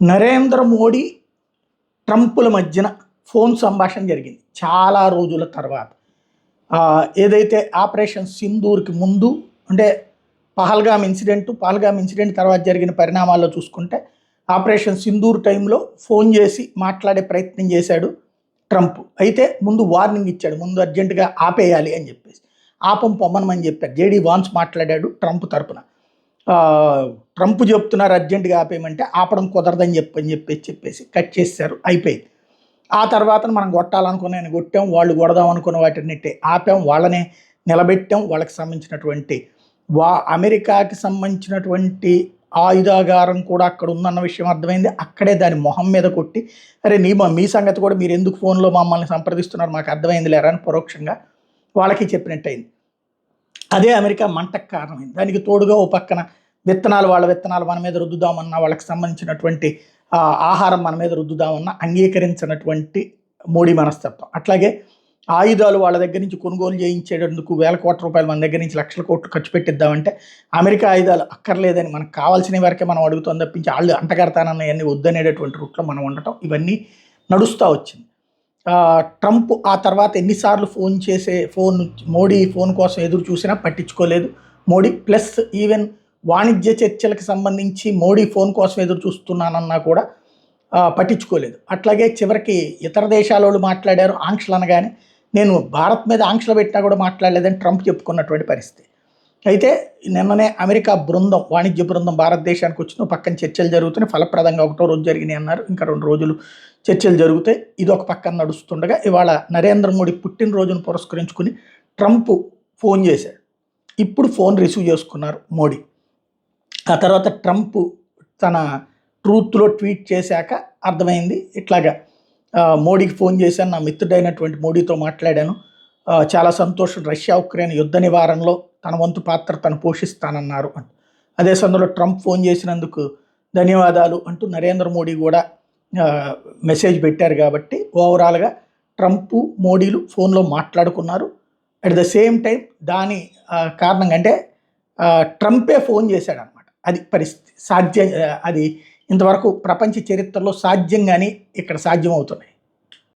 నరేంద్ర మోడీ ట్రంపుల మధ్యన ఫోన్ సంభాషణ జరిగింది చాలా రోజుల తర్వాత. ఏదైతే ఆపరేషన్ సింధూర్కి ముందు అంటే పహల్గామ్ ఇన్సిడెంట్ తర్వాత జరిగిన పరిణామాల్లో చూసుకుంటే ఆపరేషన్ సింధూర్ టైంలో ఫోన్ చేసి మాట్లాడే ప్రయత్నం చేశాడు ట్రంప్. అయితే ముందు వార్నింగ్ ఇచ్చాడు, ముందు అర్జెంటుగా ఆపేయాలి అని చెప్పేసి. పొమ్మనమని చెప్పారు. జేడీ వాన్స్ మాట్లాడాడు ట్రంప్ తరపున. ట్రంప్ చెప్తున్నారు అర్జెంటుగా ఆపేయమంటే ఆపడం కుదరదని చెప్పేసి కట్ చేశారు, అయిపోయింది. ఆ తర్వాత మనం కొట్టాలనుకున్న కొట్టాం, వాళ్ళు కొడదాం అనుకున్న వాటిన్నిటి ఆపాం, వాళ్ళనే నిలబెట్టాం. వాళ్ళకి సంబంధించినటువంటి అమెరికాకి సంబంధించినటువంటి ఆయుధాగారం కూడా అక్కడ ఉందన్న విషయం అర్థమైంది. అక్కడే దాని మొహం మీద కొట్టి, అరే మీ సంగతి కూడా మీరు ఎందుకు ఫోన్లో మమ్మల్ని సంప్రదిస్తున్నారు మాకు అర్థమైంది లేరా అని పరోక్షంగా వాళ్ళకి చెప్పినట్టయింది. అదే అమెరికా మంటకు కారణమైంది. దానికి తోడుగా ఓ పక్కన వాళ్ళ విత్తనాలు మన మీద రుద్దుదామన్నా, వాళ్ళకి సంబంధించినటువంటి ఆహారం మన మీద రుద్దుదామన్నా అంగీకరించినటువంటి మోడీ మనస్తత్వం. అట్లాగే ఆయుధాలు వాళ్ళ దగ్గర నుంచి కొనుగోలు చేయించేటందుకు వేల కోట్ల రూపాయలు మన దగ్గర నుంచి లక్షల కోట్లు ఖర్చు పెట్టిద్దామంటే అమెరికా ఆయుధాలు అక్కర్లేదని మనకు కావాల్సిన వరకే మనం అడుగుతాం తప్పించి వాళ్ళు అంటగడతానన్నవన్నీ వద్దనేటటువంటి రూట్లో మనం ఉండటం ఇవన్నీ నడుస్తూ వచ్చింది. ట్రంప్ ఆ తర్వాత ఎన్నిసార్లు మోడీ ఫోన్ కోసం ఎదురు చూసినా పట్టించుకోలేదు మోడీ. ప్లస్ ఈవెన్ వాణిజ్య చర్చలకు సంబంధించి మోడీ ఫోన్ కోసం ఎదురు చూస్తున్నానన్నా కూడా పట్టించుకోలేదు. అట్లాగే చివరికి ఇతర దేశాల వాళ్ళు మాట్లాడారు ఆంక్షలు అనగానే, నేను భారత్ మీద ఆంక్షలు పెట్టినా కూడా మాట్లాడలేదని ట్రంప్ చెప్పుకున్నటువంటి పరిస్థితి. అయితే నిన్ననే అమెరికా వాణిజ్య బృందం భారతదేశానికి వచ్చిన పక్కన చర్చలు జరుగుతున్నాయి. ఫలప్రదంగా 1వ రోజు జరిగినాయి అన్నారు, ఇంకా 2 రోజులు చర్చలు జరుగుతాయి. ఇది ఒక పక్కన నడుస్తుండగా ఇవాళ నరేంద్ర మోడీ పుట్టినరోజును పురస్కరించుకుని ట్రంప్ ఫోన్ చేశాడు. ఇప్పుడు ఫోన్ రిసీవ్ చేసుకున్నారు మోడీ. ఆ తర్వాత ట్రంప్ తన ట్రూత్లో ట్వీట్ చేశాక అర్థమైంది, ఇట్లాగా మోడీకి ఫోన్ చేశాను, నా మిత్రుడైనటువంటి మోడీతో మాట్లాడాను, చాలా సంతోషం, రష్యా ఉక్రెయిన్ యుద్ధ నివారణలో తన వంతు పాత్ర తను పోషిస్తానన్నారు అంటూ. అదే సమయంలో ట్రంప్ ఫోన్ చేసినందుకు ధన్యవాదాలు అంటూ నరేంద్ర మోడీ కూడా మెసేజ్ పెట్టారు. కాబట్టి ఓవరాల్గా ట్రంప్ మోడీలు ఫోన్లో మాట్లాడుకున్నారు. అట్ ద సేమ్ టైం దాని కారణంగా అంటే ట్రంపే ఫోన్ చేశాడనమాట. అది పరిస్థితి అది ఇంతవరకు ప్రపంచ చరిత్రలో సాధ్యంగానే ఇక్కడ సాధ్యమవుతున్నాయి.